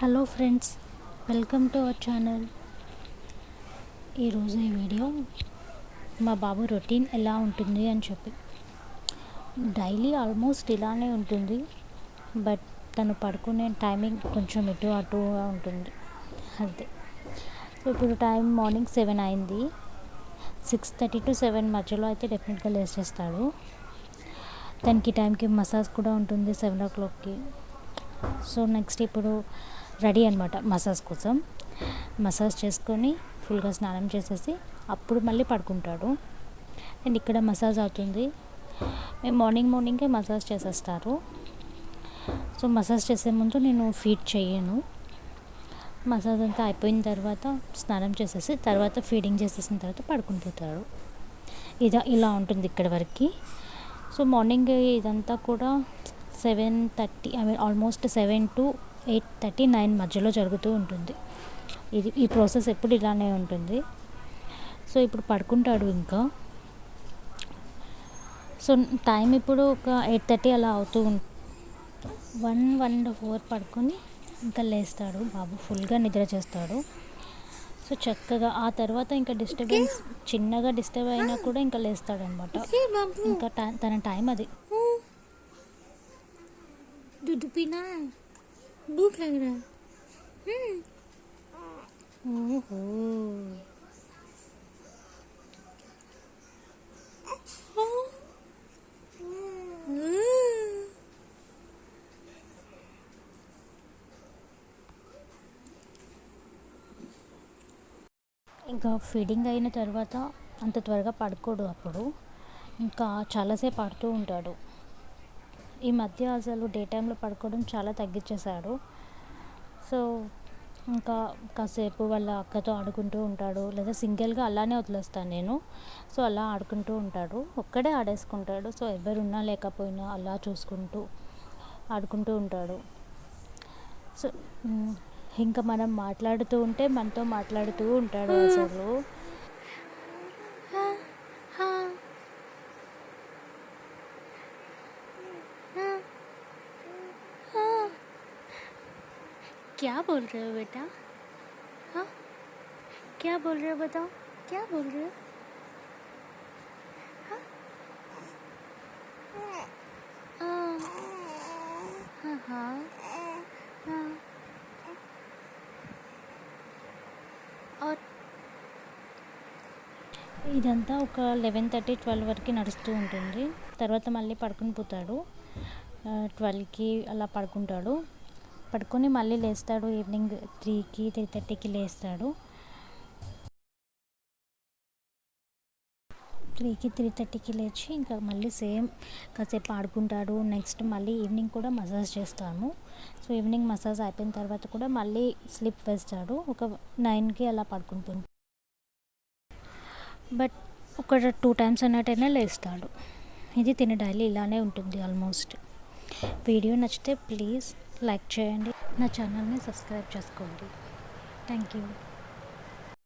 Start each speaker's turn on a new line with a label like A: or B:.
A: Hello friends, welcome to our channel. ఈరోజు ఈ video మా బాబు రొటీన్ ఎలా ఉంటుంది అని చెప్పి. డైలీ ఆల్మోస్ట్ ఇలానే ఉంటుంది, బట్ తను పడుకునే టైమింగ్ కొంచెం ఇటు అటుగా ఉంటుంది అంతే. సో ఇప్పుడు టైం మార్నింగ్ 7 అయింది. 6:30 to 7 మధ్యలో అయితే డెఫినెట్గా లేచేస్తాడు. తనకి టైంకి మసాజ్ కూడా ఉంటుంది 7 o'clockకి. సో నెక్స్ట్ ఇప్పుడు రెడీ అనమాట మసాజ్ కోసం. మసాజ్ చేసుకొని ఫుల్గా స్నానం చేసేసి అప్పుడు మళ్ళీ పడుకుంటాడు. అండ్ ఇక్కడ మసాజ్ అవుతుంది. మేము మార్నింగే మసాజ్ చేసేస్తారు. సో మసాజ్ చేసే ముందు నేను ఫీడ్ చేయను. మసాజ్ అంతా అయిపోయిన తర్వాత స్నానం చేసేసి తర్వాత ఫీడింగ్ చేసేసిన తర్వాత పడుకుని పోతాడు. ఇలా ఉంటుంది ఇక్కడ వరకు. సో మార్నింగ్ ఇదంతా కూడా 7:30 ఆల్మోస్ట్ 7 to 8:30, 9 మధ్యలో జరుగుతూ ఉంటుంది. ఈ ప్రాసెస్ ఎప్పుడు ఇలానే ఉంటుంది. సో ఇప్పుడు పడుకుంటాడు ఇంకా. సో టైం ఇప్పుడు ఒక 8:30 అలా అవుతూ ఉంటుంది. 1-1.5 పడుకొని ఇంకా లేస్తాడు బాబు, ఫుల్గా నిద్ర చేస్తాడు. సో చక్కగా ఆ తర్వాత ఇంకా చిన్నగా డిస్టర్బ్ అయినా కూడా ఇంకా లేస్తాడు అనమాట. ఇంకా తన టైం అది.
B: दूध पीना है, भूख लग रहा है।
A: ओहो, ఇంకా ఫీడింగ్ అయిన తర్వాత అంత త్వరగా పడుకోడు. అప్పుడు ఇంకా చాలాసేపు ఆడుతూ ఉంటాడు. ఈ మధ్య అసలు డే టైంలో పడుకోవడం చాలా తగ్గించేశాడు. సో ఇంకా కాసేపు వాళ్ళ అక్కతో ఆడుకుంటూ ఉంటాడు, లేదా సింగిల్గా అలానే వదిలేస్తాను నేను. సో అలా ఆడుకుంటూ ఉంటాడు, ఒక్కడే ఆడేసుకుంటాడు. సో ఎవరున్నా లేకపోయినా అలా చూసుకుంటూ ఆడుకుంటూ ఉంటాడు. సో ఇంకా మనం మాట్లాడుతూ ఉంటే మనతో మాట్లాడుతూ ఉంటాడు అసలు.
B: क्या बोल रहे हो बेटा? हाँ, क्या बोल रहे हो बताओ, क्या बोल रहे हो? हाँ हाँ हाँ हाँ। और
A: ఇదంతా ఒక 11:30, 12 వరకు నడుస్తూ ఉంటుంది. తర్వాత మళ్ళీ పడుకుని పోతాడు. 12కి అలా పడుకుంటాడు. పడుకొని మళ్ళీ లేస్తాడు. ఈవినింగ్ 3కి 3:30కి లేస్తాడు. 3కి 3:30కి లేచి ఇంకా మళ్ళీ సేమ్ కాసేపు ఆడుకుంటాడు. నెక్స్ట్ మళ్ళీ ఈవినింగ్ కూడా మసాజ్ చేస్తాము. సో ఈవినింగ్ మసాజ్ అయిపోయిన తర్వాత కూడా మళ్ళీ స్లిప్ వేస్తాడు. ఒక 9కి అలా పడుకుంటుంది. బట్ ఒక 2 times అన్నట్టయినా లేస్తాడు. ఇది తిన డైలీ ఇలానే ఉంటుంది ఆల్మోస్ట్. వీడియో నచ్చితే ప్లీజ్ లైక్ చేయండి, నా ఛానల్ని సబ్స్క్రైబ్ చేసుకోండి. Thank you.